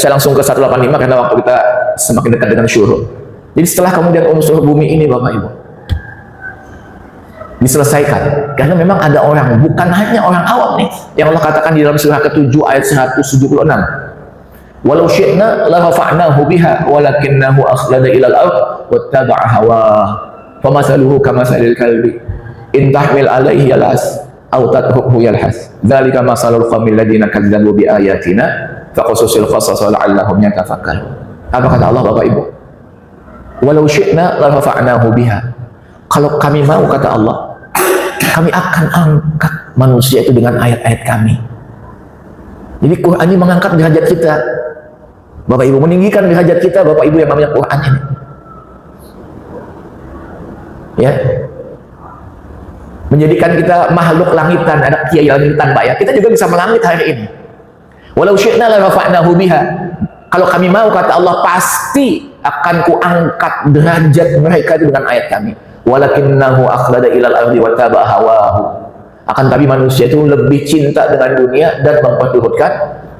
saya langsung ke 185 karena waktu kita semakin dekat dengan syuhur. Jadi setelah kemudian unsur bumi ini Bapak Ibu diselesaikan, karena memang ada orang, bukan hanya orang awam nih, yang Allah katakan di dalam surah ke-7 ayat 176, walau syi'na la rafa'nahu biha walakinnahu akhlada ilal ard wattaba'a hawah famathaluhu kamathalil kalbi in tahmil alaihi yalhas aw tatrukuhu yalhas dzalika masalul qaumil ladzina kadzdzabu bi ayatina faqasusil qasas la'allahum yatafakkarun. Apa kata Allah Bapak Ibu? Walau syi'na la rafa'nahu biha, kalau kami mau, kata Allah, kami akan angkat manusia itu dengan ayat-ayat kami. Jadi Quran ini mengangkat derajat kita Bapak Ibu, meninggikan derajat kita Bapak Ibu yang namanya Quran ini, ya, menjadikan kita makhluk langitan. Ada kiai langitan Pak ya, kita juga bisa melangit hari ini. Walau syi'na la rafa'nahu biha, kalau kami mau, kata Allah, pasti akan kuangkat derajat mereka itu dengan ayat kami. Walakinnahu akhlada ilal ardi wa taba'a hawahu, akan tapi manusia itu lebih cinta dengan dunia dan memperturutkan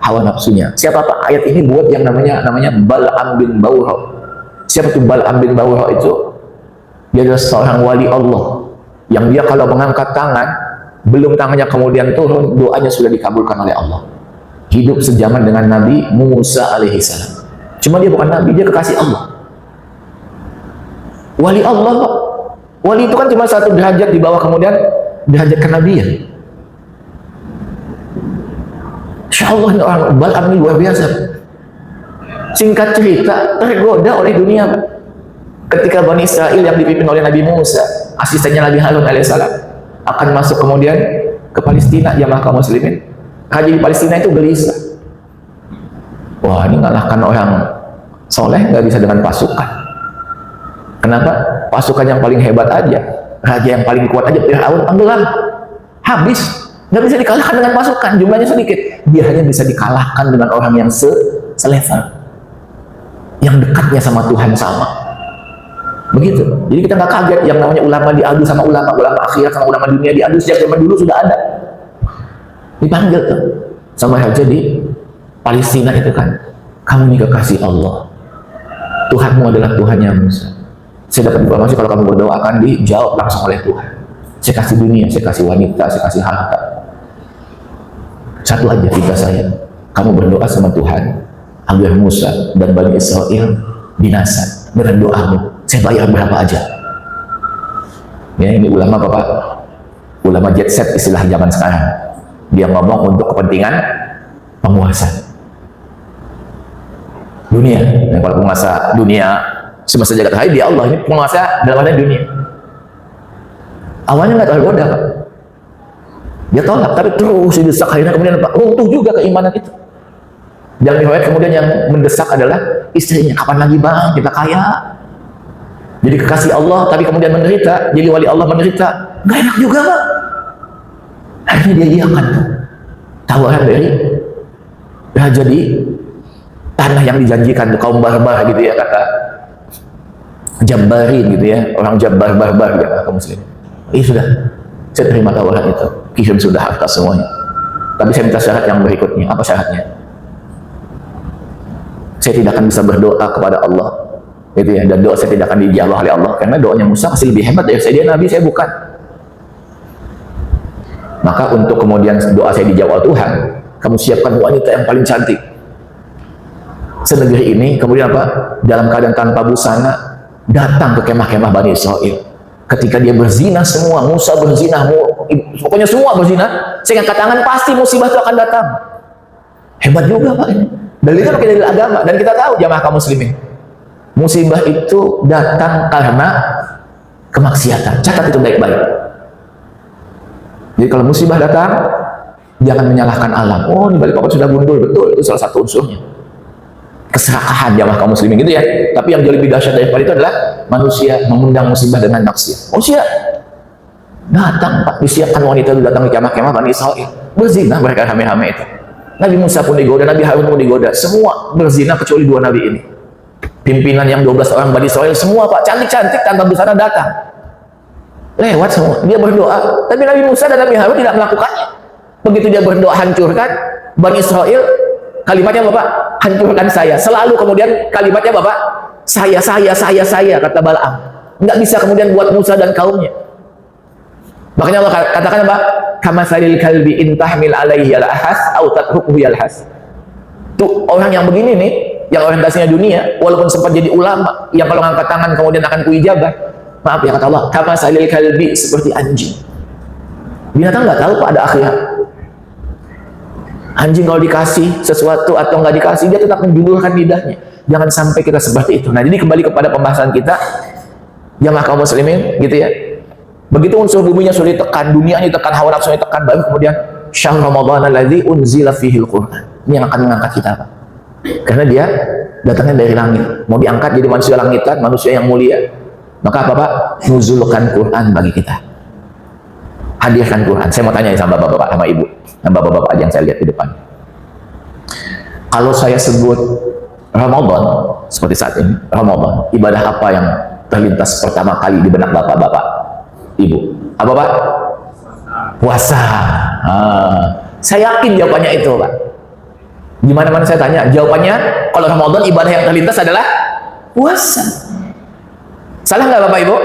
hawa nafsunya. Siapa Pak ayat ini buat? Yang namanya Bal'am bin Bawra. Siapa tuh Bal'am bin Bawra itu? Dia adalah seorang wali Allah yang dia kalau mengangkat tangan, belum tangannya kemudian turun, doanya sudah dikabulkan oleh Allah. Hidup sejaman dengan Nabi Musa alaihissalam. Cuma dia bukan Nabi, dia kekasih Allah. Wali Allah Pak. Wali itu kan cuma satu derajat di bawah kemudian derajat kenabian. Insya Allah ini orang Bal'am ini luar biasa. Singkat cerita, tergoda oleh dunia ketika Bani Israel yang dipimpin oleh Nabi Musa, asistennya Nabi Harun alaihissalam, akan masuk kemudian ke Palestina, jamaah kaum muslimin. Raja di Palestina itu gelisah. Wah, ini ngalahkan orang soleh nggak bisa dengan pasukan. Kenapa? Pasukan yang paling hebat aja, raja yang paling kuat aja, Fir'aun tenggelam, habis, nggak bisa dikalahkan dengan pasukan, jumlahnya sedikit. Dia hanya bisa dikalahkan dengan orang yang selevel, yang dekatnya sama Tuhan sama. Begitu. Jadi kita nggak kaget yang namanya ulama diadu sama ulama akhirat sama ulama dunia diadu sejak zaman dulu sudah ada. Dipanggil tuh sama raja di Palestina itu kan, kamu ini kekasih Allah, Tuhanmu adalah Tuhannya Musa. Saya dapat informasi kalau kamu berdoa akan dijawab langsung oleh Tuhan. Saya kasih dunia, saya kasih wanita, saya kasih harta. Satu aja kita saya, kamu berdoa sama Tuhan agar Musa dan Bani Israel binasa dengan doamu. Saya bayar berapa aja. Ya, ini ulama Bapak, ulama jet set istilah zaman sekarang. Dia ngomong untuk kepentingan penguasa dunia. Yang kalau penguasa dunia semesta jagat raya dia Allah, ini penguasa dalam arti dunia. Awalnya nggak tergoda Pak, dia tolak, tapi terus didesak, akhirnya kemudian Pak runtuh juga keimanan itu. Dan riwayat kemudian yang mendesak adalah istrinya, kapan lagi Bang kita kaya, jadi kekasih Allah tapi kemudian menderita, jadi wali Allah menderita, nggak enak juga Pak. Akhirnya dia iakan tawaran dari raja di tanah yang dijanjikan, kaum barbar gitu ya, kata Jabbarin gitu ya, orang Jabbar barbar ya kaum muslim. Sudah, saya terima tawaran itu, kirim sudah harta semuanya, tapi saya minta syarat yang berikutnya. Apa syaratnya? Saya tidak akan bisa berdoa kepada Allah gitu ya, dan doa saya tidak akan dijawab oleh Allah karena doanya Musa masih lebih hebat dari saya, dia nabi, saya bukan. Maka untuk kemudian doa saya dijawab Tuhan, kamu siapkan wanita yang paling cantik senegeri ini, kemudian apa? Dalam keadaan tanpa busana datang ke kemah-kemah Bani Israel. Ketika dia berzina semua, Musa berzina, pokoknya semua berzina, saya angkat tangan pasti musibah itu akan datang. Hebat juga Pak ini. Dalilnya pakai dalil agama, dan kita tahu jamaah kaum muslimin, musibah itu datang karena kemaksiatan. Catat itu baik-baik. Jadi kalau musibah datang, jangan menyalahkan alam. Oh, ini balik papan sudah gundul, betul, itu salah satu unsurnya. Keserakahan jamaah kaum muslimin gitu ya. Tapi yang jauh lebih dahsyat daripada itu adalah manusia mengundang musibah dengan maksiat. Manusia datang Pak, disiapkan wanita itu datang ke kemah-kemah Bani Israel, berzina mereka rame-rame itu. Nabi Musa pun digoda, Nabi Harun pun digoda, semua berzina kecuali dua nabi ini. Pimpinan yang 12 orang Bani Israel semua Pak, cantik-cantik tanpa busana datang. Lewat semua, dia berdoa, tapi Nabi Musa dan Nabi Harun tidak melakukannya. Begitu dia berdoa hancurkan Bani Israel, kalimatnya apa Pak? hancurkan saya. Selalu kemudian kalimatnya Bapak, saya, kata Balaam. Nggak bisa kemudian buat Musa dan kaumnya. Makanya Allah katakan apa? Kamasalil kalbi in tahmil alaihi yalhas au tatrukuhu yalhas. Tuh orang yang begini nih, yang orientasinya dunia, walaupun sempat jadi ulama, yang kalau ngangkat tangan kemudian akan kuijabah. Maaf ya kata Allah, kamasalil kalbi, seperti anjing. Binatang nggak tahu Pak ada akhirat. Anjing kalau dikasih sesuatu atau nggak dikasih, dia tetap menjulurkan lidahnya. Jangan sampai kita seperti itu. Nah, jadi kembali kepada pembahasan kita, jamaah kaum muslimin, gitu ya. Begitu unsur buminya sudah ditekan, dunia ini ditekan, hawa nafsu ditekan, baru kemudian syahr Ramadan alladzi unzila fihi al-Qur'an. Ini yang akan mengangkat kita, Pak. Karena dia datangnya dari langit. Mau diangkat jadi manusia langitan, manusia yang mulia. Maka apa, Pak? Nuzulkan Quran bagi kita. Hadirkan Quran. Saya mau tanya sama bapak-bapak, sama ibu, sama bapak-bapak aja yang saya lihat di depan. Kalau saya sebut Ramadan seperti saat ini, Ramadan, ibadah apa yang terlintas pertama kali di benak bapak-bapak, ibu? Apa, Pak? Puasa. Saya yakin jawabannya itu, Pak. Di mana-mana saya tanya, jawabannya kalau Ramadan ibadah yang terlintas adalah puasa. Salah nggak Bapak Ibu?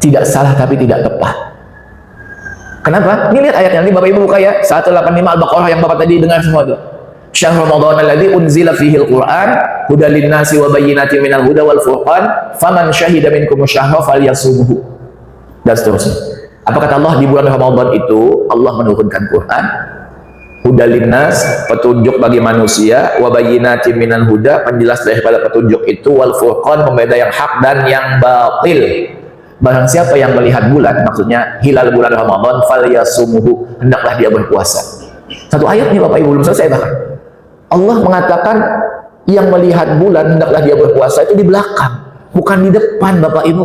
Tidak salah, tapi tidak tepat. Kenapa? Ini lihat ayatnya, ini Bapak Ibu buka ya, 185 Al-Baqarah yang Bapak tadi dengar semua itu. Syahr Ramadan alladzi unzila fihi al-Qur'an hudal lin-nasi wa bayyinatin minal huda wal furqan faman syahida minkum asy-syahra falyasumhu. Dan seterusnya. Apa kata Allah di bulan Ramadan itu? Allah menurunkan Quran, hudal lin-nas, petunjuk bagi manusia, wa bayyinatin minal huda, penjelas daripada petunjuk itu, wal furqan, pembeda yang hak dan yang batil. Barang siapa yang melihat bulan, maksudnya hilal bulan Ramadan, falyasumhu, hendaklah dia berpuasa. Satu ayat nih Bapak Ibu, belum selesai bahkan. Allah mengatakan yang melihat bulan hendaklah dia berpuasa itu di belakang, bukan di depan Bapak Ibu.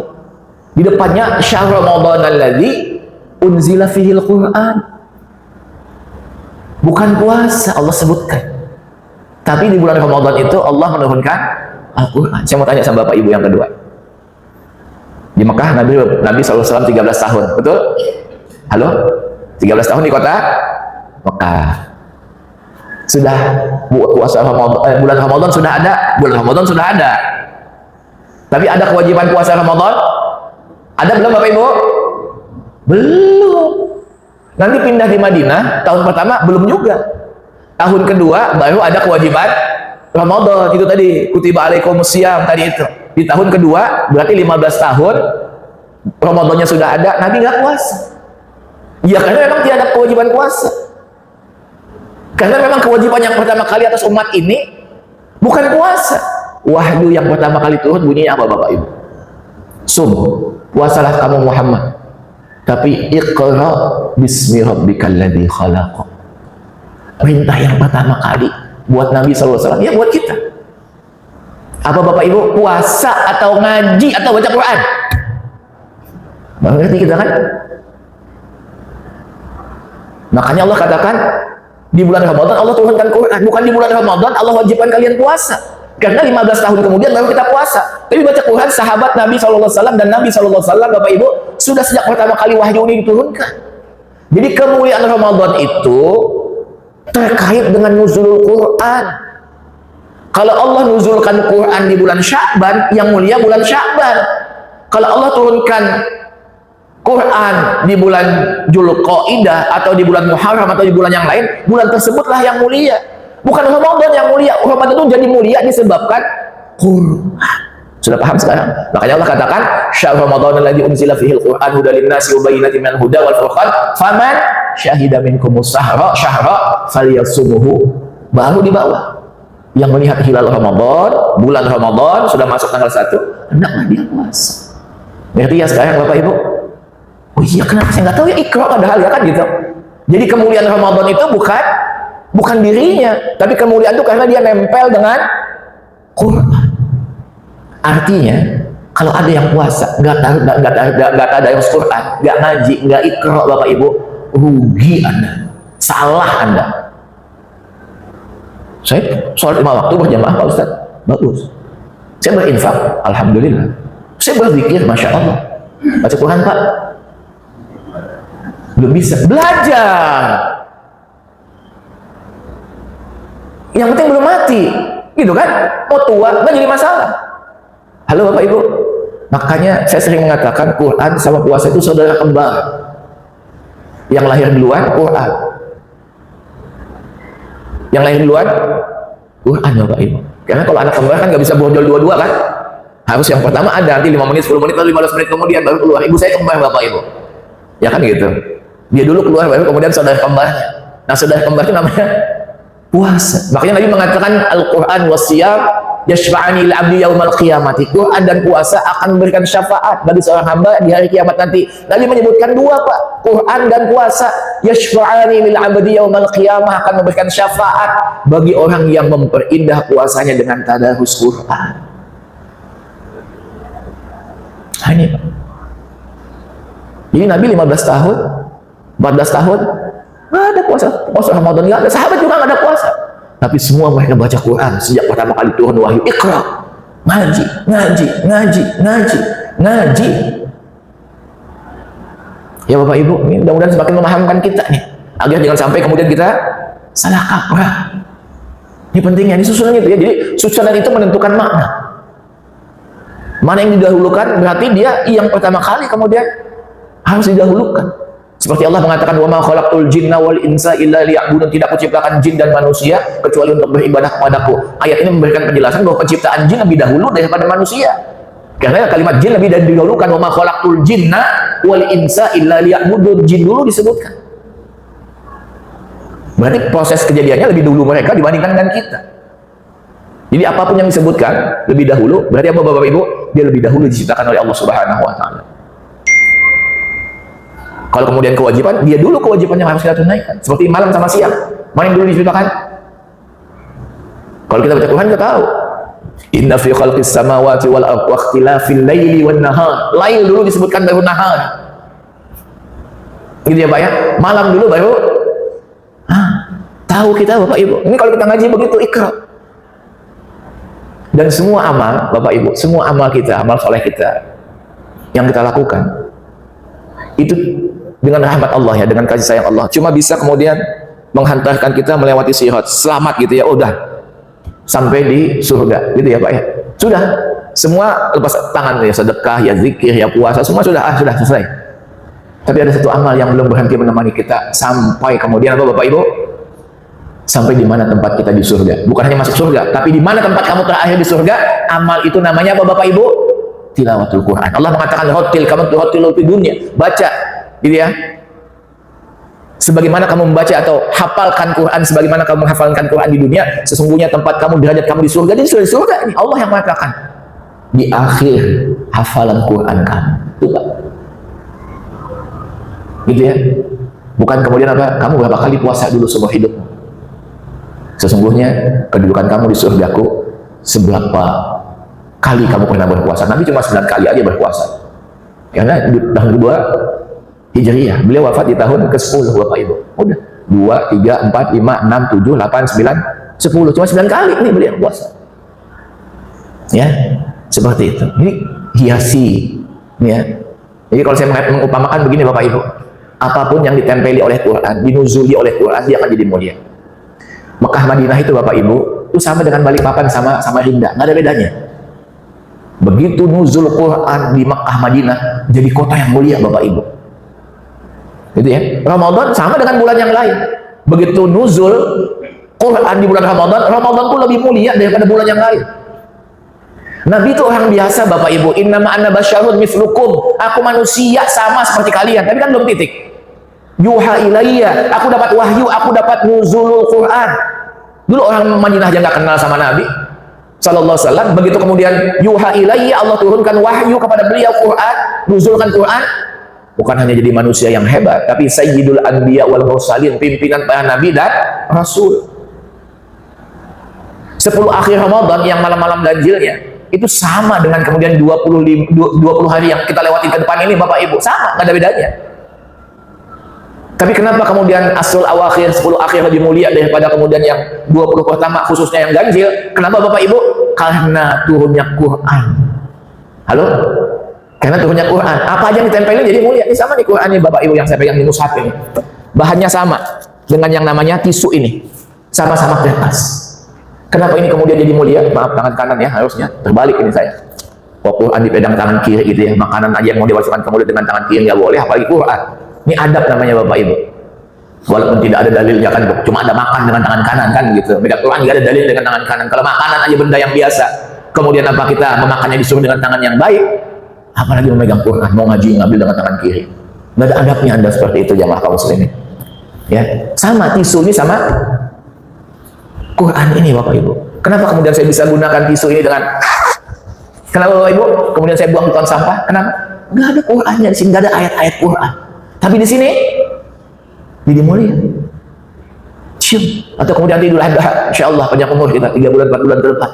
Di depannya syahr Ramadan alladzi unzila fihi al-Qur'an. Bukan puasa Allah sebutkan. Tapi di bulan Ramadan itu Allah menurunkan Al-Qur'an. Saya mau tanya sama Bapak Ibu yang kedua. Di Mekah Nabi SAW 13 tahun, betul? Halo? 13 tahun di kota Mekah. Sudah puasa Ramadan, bulan Ramadan sudah ada, bulan Ramadan sudah ada. Tapi ada kewajiban puasa Ramadan? Ada belum Bapak Ibu? Belum. Nanti pindah di Madinah, tahun pertama belum juga. Tahun kedua baru ada kewajiban Ramadan, itu tadi kutiba alaikumusiyam tadi itu. Di tahun kedua berarti 15 tahun Ramadannya sudah ada, Nabi nggak puasa. Ya karena memang tidak ada kewajiban puasa. Karena memang kewajiban yang pertama kali atas umat ini bukan puasa. Wahyu yang pertama kali turun bunyinya apa Bapak Ibu? Sum, puasalah kamu Muhammad. Tapi iqra bismi rabbikal ladzi khalaq. Perintah yang pertama kali buat Nabi SAW, ya buat kita. Apa Bapak Ibu? Puasa atau ngaji atau baca Quran? Mengerti kita kan? Makanya Allah katakan di bulan Ramadan Allah turunkan Quran, bukan di bulan Ramadan Allah wajibkan kalian puasa. Karena 15 tahun kemudian baru kita puasa. Tapi baca Quran sahabat Nabi SAW dan Nabi SAW Bapak Ibu sudah sejak pertama kali wahyu ini diturunkan. Jadi kemuliaan Ramadan itu terkait dengan nuzulul Quran. Kalau Allah nuzulkan Quran di bulan Sya'ban, yang mulia bulan Sya'ban. Kalau Allah turunkan Quran di bulan Dzulqa'dah atau di bulan Muharram atau di bulan yang lain, bulan tersebutlah yang mulia. Bukan Ramadan yang mulia. Ramadan itu jadi mulia disebabkan Quran. Sudah paham sekarang? Makanya Allah katakan, syahr Ramadan alladzi unzila fihi al-Qur'an hudal lin-nasi wa bayyinatin minal huda wal furqan faman syahida minkumus syahra falyasumhu. Baru di bawah. Yang melihat hilal Ramadan, bulan Ramadan sudah masuk tanggal 1, hendaklah dia puasa. Ngerti ya sekarang Bapak Ibu? Oh iya, kenapa saya nggak tahu ya, ikra padahal ya kan gitu. Jadi kemuliaan Ramadan itu bukan dirinya, tapi kemuliaan itu karena dia nempel dengan Quran. Artinya kalau ada yang puasa nggak ada yang Quran, nggak ngaji, nggak ikra Bapak Ibu, rugi Anda, salah Anda. Saya sholat 5 waktu berjamaah Pak Ustaz, bagus. Saya berinfak, alhamdulillah. Saya berzikir, masya Allah. Baca Quran Pak, belum bisa. Belajar. Yang penting belum mati, gitu kan? Mau tua nggak jadi masalah. Halo Bapak Ibu, makanya saya sering mengatakan Quran sama puasa itu saudara kembar. Yang lahir duluan Quran, yang lahir duluan Quran Bapak Ibu. Karena kalau anak kembar kan nggak bisa bonjol dua-dua kan? Harus yang pertama ada, nanti 5 menit, 10 menit, atau 15 menit kemudian baru keluar. Ibu saya kembar Bapak Ibu, ya kan gitu. Dia dulu keluar baru kemudian saudara kembarnya. Nah saudara kembar itu namanya puasa. Makanya Nabi mengatakan Al-Quran wasiyam yashfa'ani al-abdi yaumal qiyamati. Quran dan puasa akan memberikan syafaat bagi seorang hamba di hari kiamat nanti. Nabi menyebutkan dua Pak, Quran dan puasa. Yashfa'ani lil-abdi yaumal qiyamah, akan memberikan syafaat bagi orang yang memperindah puasanya dengan tadarus Quran. Nah, ini Pak. Jadi Nabi 15 tahun 14 tahun nggak ada puasa Ramadan, nggak ada. Sahabat juga nggak ada puasa, tapi semua mereka baca Quran sejak pertama kali turun wahyu. Iqra, ngaji, ngaji, ngaji, ngaji, ngaji. Ya Bapak Ibu, ini mudah-mudahan semakin memahamkan kita nih, agar jangan sampai kemudian kita salah kaprah. Ini pentingnya, ini susunan itu ya. Jadi susunan itu menentukan makna. Mana yang didahulukan, berarti dia yang pertama kali kemudian harus didahulukan. Seperti Allah mengatakan, wa ma khalaqtul jinna wal insa illa liya'budun, tidak kuciptakan jin dan manusia kecuali untuk beribadah kepadaku. Ayat ini memberikan penjelasan bahwa penciptaan jin lebih dahulu daripada manusia. Karena kalimat jin lebih didahulukan, wa ma khalaqtul jinna wal insa illa liya'budun, jin dulu disebutkan. Berarti proses kejadiannya lebih dulu mereka dibandingkan dengan kita. Jadi apapun yang disebutkan lebih dahulu, berarti apa Bapak Ibu? Dia lebih dahulu diciptakan oleh Allah Subhanahu wa taala. Kalau kemudian kewajiban, dia dulu kewajibannya harus kita tunaikan. Seperti malam sama siang, mana yang dulu diciptakan? Kalau kita baca Quran kita tahu, inna fi khalqis samawati wal ardi wa ikhtilafil laili wan nahar. Lail dulu disebutkan baru nahar. Gitu ya Pak ya. Malam dulu baru tahu kita Bapak Ibu. Ini kalau kita ngaji begitu Iqra. Dan semua amal Bapak Ibu, semua amal kita, amal soleh kita yang kita lakukan itu dengan rahmat Allah ya, dengan kasih sayang Allah, cuma bisa kemudian menghantarkan kita melewati sirat, selamat gitu ya, udah sampai di surga gitu ya Pak ya. Sudah, semua lepas tangan ya, sedekah ya, zikir ya, puasa, semua sudah sudah selesai. Tapi ada satu amal yang belum berhenti menemani kita sampai kemudian apa Bapak Ibu? Sampai di mana tempat kita di surga. Bukan hanya masuk surga, tapi di mana tempat kamu terakhir di surga. Amal itu namanya apa Bapak Ibu? Tilawatul Quran. Allah mengatakan hotil kamu tuhotil di dunia, baca gitu ya, sebagaimana kamu membaca atau hafalkan Quran sebagaimana kamu menghafalkan Quran di dunia, sesungguhnya tempat kamu, derajat kamu di surga. Jadi di surga ini Allah yang mengatakan di akhir hafalan Quran kamu itu Pak, gitu ya. Bukan kemudian apa, kamu berapa kali puasa dulu seumur hidupmu, sesungguhnya kedudukan kamu di surgaku seberapa kali kamu pernah berpuasa. Nabi cuma 9 kali aja berpuasa, karena di tahun kedua Hijriyah, beliau wafat di tahun ke-10 Bapak Ibu. Udah 2, 3, 4, 5, 6, 7, 8, 9, 10, cuma 9 kali ini beliau puasa ya, seperti itu. Ini hiasi ya. Jadi kalau saya mengumpamakan begini Bapak Ibu, apapun yang ditempeli oleh Quran, dinuzuli oleh Quran, dia akan jadi mulia. Mekah Madinah itu Bapak Ibu itu sama dengan Balikpapan sama Samarinda, nggak ada bedanya. Begitu nuzul Quran di Mekah Madinah jadi kota yang mulia Bapak Ibu, gitu ya. Ramadan sama dengan bulan yang lain, begitu nuzul Quran di bulan Ramadan, Ramadan pun lebih mulia daripada bulan yang lain. Nabi itu orang biasa Bapak Ibu, innama ana basyarun mislukum, aku manusia sama seperti kalian, tapi kan belum titik. Yuha ilayya, aku dapat wahyu, aku dapat nuzulul Quran. Dulu orang Madinah aja nggak kenal sama Nabi sallallahu alaihi wasallam, begitu kemudian yuha ilayya, Allah turunkan wahyu kepada beliau Quran, nuzulkan Quran. Bukan hanya jadi manusia yang hebat, tapi sayyidul anbiya wal mursalin, pimpinan para nabi dan rasul. 10 akhir Ramadan yang malam-malam ganjilnya itu sama dengan kemudian 20 hari yang kita lewati ke depan ini Bapak Ibu, sama, nggak ada bedanya. Tapi kenapa kemudian asrul awakhir, 10 akhir lebih mulia daripada kemudian yang 20 pertama khususnya yang ganjil? Kenapa Bapak Ibu? Karena turunnya Quran. Halo? Karena turunnya Quran. Apa aja yang ditempelin jadi mulia. Ini sama nih Quran ini Bapak Ibu yang saya pegang di mushaf ini. Bahannya sama dengan yang namanya tisu ini. Sama-sama kertas. Kenapa ini kemudian jadi mulia? Maaf, tangan kanan ya, harusnya terbalik ini saya. Quran dipegang tangan kiri gitu ya, makanan aja yang mau dimasukkan ke mulut dengan tangan kiri nggak boleh, apalagi Quran. Ini adab namanya Bapak Ibu. Walaupun tidak ada dalilnya kan, cuma ada makan dengan tangan kanan kan gitu. Megang Quran nggak ada dalil dengan tangan kanan. Kalau makanan aja benda yang biasa, kemudian apa kita memakannya disuruh dengan tangan yang baik, apalagi memegang Quran, mau ngaji ngambil dengan tangan kiri. Nggak ada adabnya Anda seperti itu, jamaah kaum muslimin. Ya, sama tisu ini sama Quran ini Bapak Ibu. Kenapa kemudian saya bisa gunakan tisu ini dengan kenapa Bapak Ibu? Kemudian saya buang di tong sampah. Kenapa? Nggak ada Qurannya di sini, nggak ada ayat-ayat Quran. Tapi di sini jadi mulia. Cium. Atau kemudian Idul Adha, insya Allah panjang umur kita 3 bulan 4 bulan ke depan.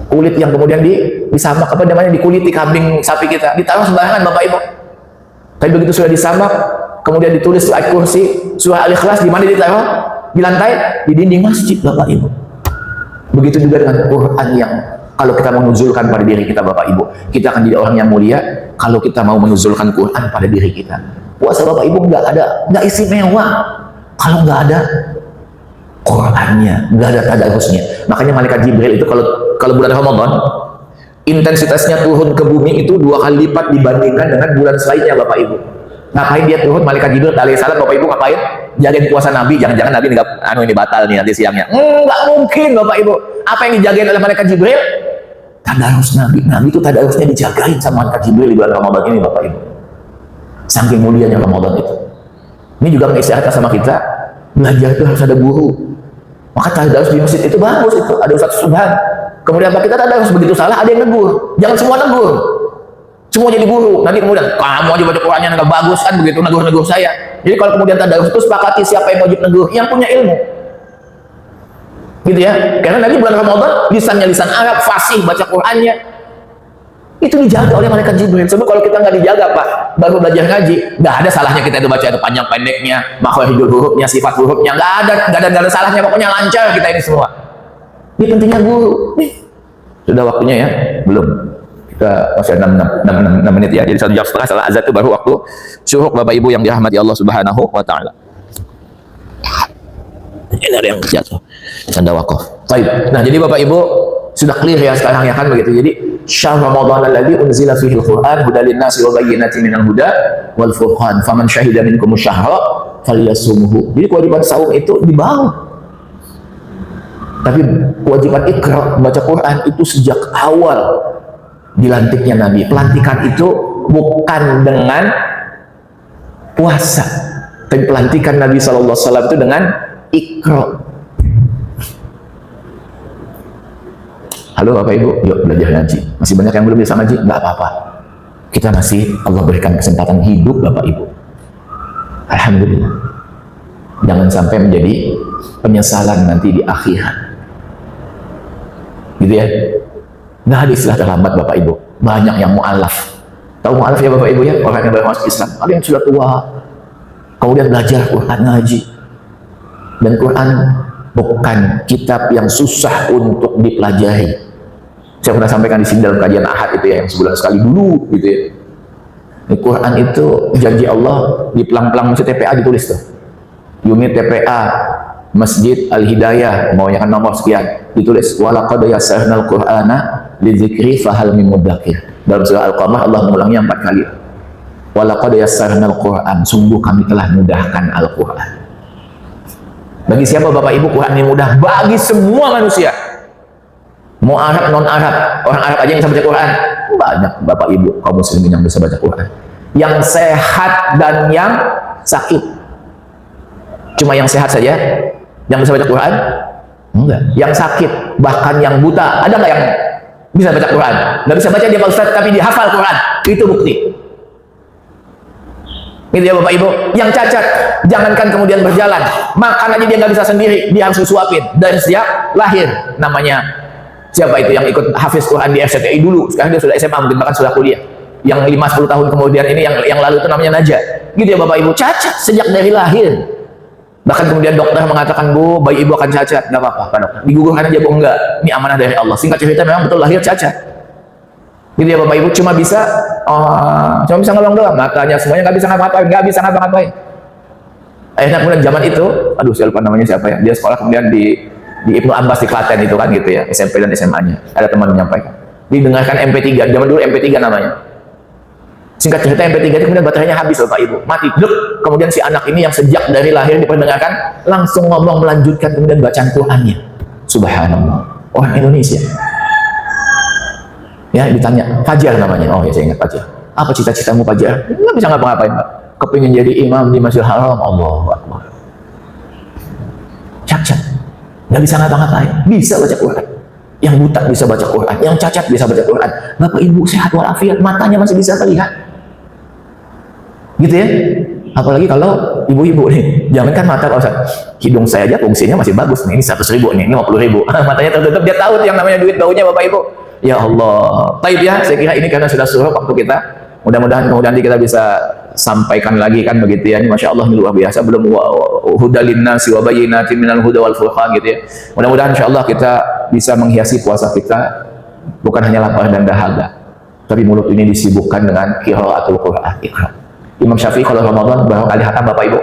Kulit yang kemudian disamak apa namanya, dikuliti kambing sapi kita, ditaruh sembarangan Bapak Ibu. Tapi begitu sudah disamak, kemudian ditulis ayat kursi, surah Al-Ikhlas, di mana ditaruh? Di lantai, di dinding masjid Bapak Ibu. Begitu juga dengan Quran yang kalau kita menuzulkan pada diri kita Bapak Ibu, kita akan jadi orang yang mulia kalau kita mau menuzulkan Quran pada diri kita. Puasa Bapak Ibu nggak istimewa kalau nggak ada Qurannya, nggak ada tadarusnya. Makanya malaikat Jibril itu kalau bulan Ramadan intensitasnya turun ke bumi itu 2 kali lipat dibandingkan dengan bulan selainnya Bapak Ibu. Ngapain dia turun? Malaikat Jibril alaihissalam Bapak Ibu ngapain? Jagain puasa Nabi. Jangan-jangan Nabi nggak ini batal nih nanti siangnya. Nggak mungkin Bapak Ibu. Apa yang dijagain oleh malaikat Jibril? Tadarus Nabi. Nabi itu tadarusnya dijagain sama malaikat Jibril di bulan Ramadan ini Bapak Ibu. Saking mulianya Ramadan itu. Ini juga mengisyaratkan sama kita, belajar itu harus ada guru. Maka tadarus di masjid itu bagus, itu ada Ustaz Subhan. Kemudian apa kita tadarus begitu salah ada yang negur. Jangan semua negur. Semua jadi guru. Nanti kemudian kamu aja baca Qurannya nggak bagus kan, begitu negur-negur saya. Jadi kalau kemudian tadarus itu sepakati siapa yang wajib negur, yang punya ilmu. Gitu ya. Karena nanti bulan Ramadan lisannya lisan Arab, fasih baca Qurannya. Itu dijaga oleh malaikat Jibril. Sebab kalau kita nggak dijaga Pak, baru belajar ngaji, nggak ada salahnya kita itu baca itu panjang pendeknya, makhrajul hurufnya, sifat hurufnya, nggak ada salahnya, pokoknya lancar kita ini semua. Ini pentingnya guru. Nih, sudah waktunya ya? Belum. Kita masih 6 menit ya. Jadi 1 jam setengah setelah azan itu baru waktu syuhuk Bapak Ibu yang dirahmati Allah Subhanahu wa taala. Ini ada yang jatuh. Canda wakaf. Baik. Nah, jadi Bapak Ibu sudah clear ya sekarang ya kan begitu. Jadi syahr Ramadan alladzi unzila fihi al-Qur'an hudan lin-nasi wa bayyinatin minal huda wal furqan faman syahida minkum asy-syahra falyasumhu. Jadi kewajiban saum itu di bawah. Tapi kewajiban ikra baca Quran itu sejak awal dilantiknya Nabi. Pelantikan itu bukan dengan puasa, tapi pelantikan Nabi SAW itu dengan ikra. Halo Bapak Ibu, yuk belajar ngaji. Masih banyak yang belum bisa ngaji? Nggak apa-apa. Kita masih Allah berikan kesempatan hidup Bapak Ibu. Alhamdulillah. Jangan sampai menjadi penyesalan nanti di akhirat. Gitu ya. Nggak ada istilah terlambat Bapak Ibu. Banyak yang mu'alaf. Tahu mu'alaf ya Bapak Ibu ya? Orang yang baru masuk Islam. Ada yang sudah tua. Kemudian belajar Quran ngaji. Dan Quran bukan kitab yang susah untuk dipelajari. Saya pernah sampaikan di sini dalam kajian Ahad itu ya, yang sebulan sekali dulu gitu ya. Di Quran itu janji Allah di pelang-pelang masjid TPA ditulis tuh. Unit TPA Masjid Al-Hidayah, maunya kan nomor sekian, ditulis walaqad yassarnal Qur'ana lidzikri fahal min mudzakir. Dalam surah Al-Qamar Allah mengulangnya 4 kali. Walaqad yassarnal Qur'an, sungguh kami telah mudahkan Al-Qur'an. Bagi siapa Bapak Ibu Quran ini mudah? Bagi semua manusia. Mau Arab, non Arab, orang Arab aja yang bisa baca Quran. Banyak Bapak Ibu kaum muslimin yang bisa baca Quran. Yang sehat dan yang sakit. Cuma yang sehat saja yang bisa baca Quran? Enggak. Yang sakit, bahkan yang buta, ada nggak yang bisa baca Quran? Nggak bisa baca dia Pak Ustaz, tapi dia hafal Quran. Itu bukti. Gitu ya Bapak Ibu. Yang cacat, jangankan kemudian berjalan, makan aja dia nggak bisa sendiri, dia harus disuapin dari sejak lahir. Namanya siapa itu yang ikut hafiz Quran di FCTI dulu, sekarang dia sudah SMA, mungkin bahkan sudah kuliah. Yang 5-10 tahun kemudian ini yang lalu itu namanya Najah. Gitu ya Bapak Ibu, cacat sejak dari lahir. Bahkan kemudian dokter mengatakan, Bu, bayi ibu akan cacat. Nggak apa-apa Pak Dokter, digugurkan aja Bu. Enggak, ini amanah dari Allah. Singkat cerita memang betul lahir cacat. Gitu ya Bapak Ibu, cuma bisa ngelong doang, matanya semuanya nggak bisa ngapa-ngapain, nggak bisa ngapa-ngapain. Akhirnya kemudian zaman itu, aduh saya lupa namanya siapa ya, dia sekolah kemudian di di Ibnu Abbas di Klaten itu kan gitu ya, SMP dan SMA-nya. Ada teman menyampaikan. Didengarkan MP3, zaman dulu MP3 namanya. Singkat cerita MP3 itu kemudian baterainya habis Bapak Ibu, mati. Bluk. Kemudian si anak ini yang sejak dari lahir diperdengarkan langsung ngomong melanjutkan kemudian bacaan Qur'annya. Subhanallah. Orang Indonesia. Ya, ditanya, Fajar namanya. Oh ya, saya ingat Fajar. Apa cita-citamu Fajar? Nggak bisa ngapa-ngapain, Pak. Kepingin jadi imam di Masjidil Haram. Allahu Akbar. Cacat. Nggak bisa ngapa-ngapain. Bisa baca Qur'an. Yang buta bisa baca Quran, yang cacat bisa baca Quran. Bapak Ibu sehat walafiat, matanya masih bisa terlihat. Gitu ya. Apalagi kalau ibu-ibu nih, jangankan mata Pak Ustaz, hidung saya aja fungsinya masih bagus nih, ini 100.000 nih, ini 50.000. Matanya tertutup, dia tahu yang namanya duit baunya Bapak Ibu. Ya Allah. Taib ya, saya kira ini karena sudah suruh waktu kita. Mudah-mudahan kemudian nanti kita bisa sampaikan lagi kan begitu ya. Ini Masya Allah, ini luar biasa. Belum hudalin nasi wa bayyinatin minal huda wal furqan gitu ya. Mudah-mudahan Insya Allah kita bisa menghiasi puasa kita bukan hanya lapar dan dahaga, tapi mulut ini disibukkan dengan qiraatul Quran. Iqra. Imam Syafi'i kalau Ramadan berapa kali khatam Bapak Ibu?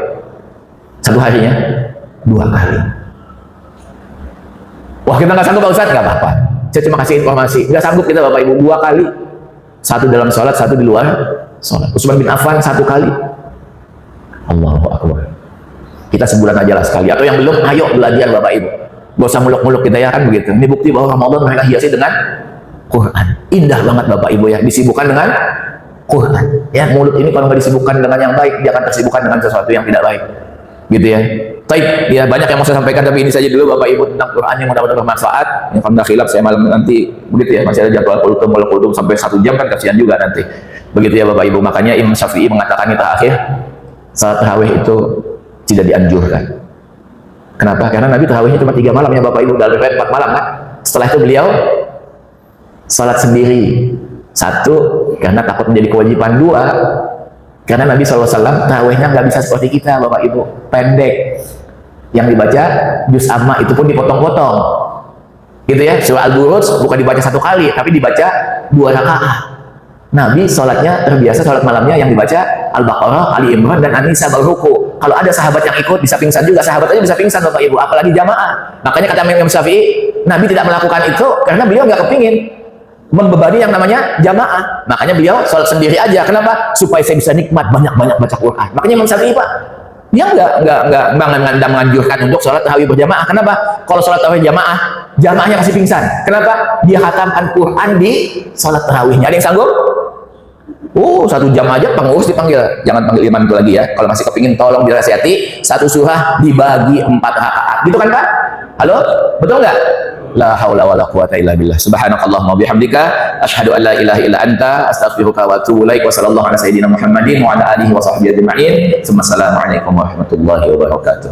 Satu harinya 2 kali. Wah, kita nggak sanggup Pak Ustaz, nggak apa-apa. Saya cuma kasih informasi. Nggak sanggup kita Bapak Ibu 2 kali. Satu dalam sholat, satu di luar sholat. Utsman bin Affan 1 kali. Allahu Akbar. Kita sebulan aja lah sekali. Atau yang belum, ayo belajar Bapak Ibu. Gak usah muluk-muluk kita ya kan begitu. Ini bukti bahwa Ramadan mereka hiasi dengan Quran. Indah banget Bapak Ibu ya. Disibukkan dengan Quran. Ya, mulut ini kalau nggak disibukkan dengan yang baik, dia akan tersibukkan dengan sesuatu yang tidak baik. Gitu ya. Taib, ya banyak yang mau saya sampaikan, tapi ini saja dulu Bapak Ibu tentang Quran yang mudah-mudahan bermanfaat. Yang kalau khilaf saya malam nanti begitu ya, masih ada jadwal kultum sampai 1 jam kan kasihan juga nanti. Begitu ya Bapak Ibu. Makanya Imam Syafi'i mengatakan di terakhir, salat tarawih itu tidak dianjurkan. Kenapa? Karena Nabi tarawihnya cuma 3 malam ya Bapak Ibu, dalam riwayat 4 malam kan. Setelah itu beliau salat sendiri. 1, karena takut menjadi kewajiban. 2, karena Nabi SAW tarawihnya nggak bisa seperti kita Bapak Ibu, pendek. Yang dibaca juz amma itu pun dipotong-potong. Gitu ya, surah Al-Buruj bukan dibaca 1 kali, tapi dibaca 2 rakaat. Nabi sholatnya terbiasa sholat malamnya yang dibaca Al-Baqarah, Ali Imran, dan An-Nisa baru ruku. Kalau ada sahabat yang ikut bisa pingsan juga, sahabat aja bisa pingsan Bapak Ibu, apalagi jamaah. Makanya kata Imam Syafi'i, Nabi tidak melakukan itu karena beliau nggak kepingin membebani yang namanya jamaah. Makanya beliau sholat sendiri aja. Kenapa? Supaya saya bisa nikmat banyak-banyak baca Quran. Makanya Imam Syafi'i Pak, dia nggak menganjurkan untuk sholat tarawih berjamaah. Kenapa? Kalau sholat tarawih jamaah, jamaahnya masih pingsan. Kenapa? Dia khatamkan Quran di sholat tarawihnya. Ada yang sanggup? 1 jam aja pengurus dipanggil. Jangan panggil imam itu lagi ya. Kalau masih kepingin tolong dirahasiati, 1 surah dibagi 4 rakaat. Gitu kan Pak? Halo? Betul nggak? La haula wala quwata illa billah. Subhanakallahumma bihamdika asyhadu an la ilaha illa anta astaghfiruka wa atubu ilaik. Wa sallallahu ala sayyidina Muhammadin wa ala alihi wa sahbihi ajma'in. Assalamualaikum warahmatullahi wabarakatuh.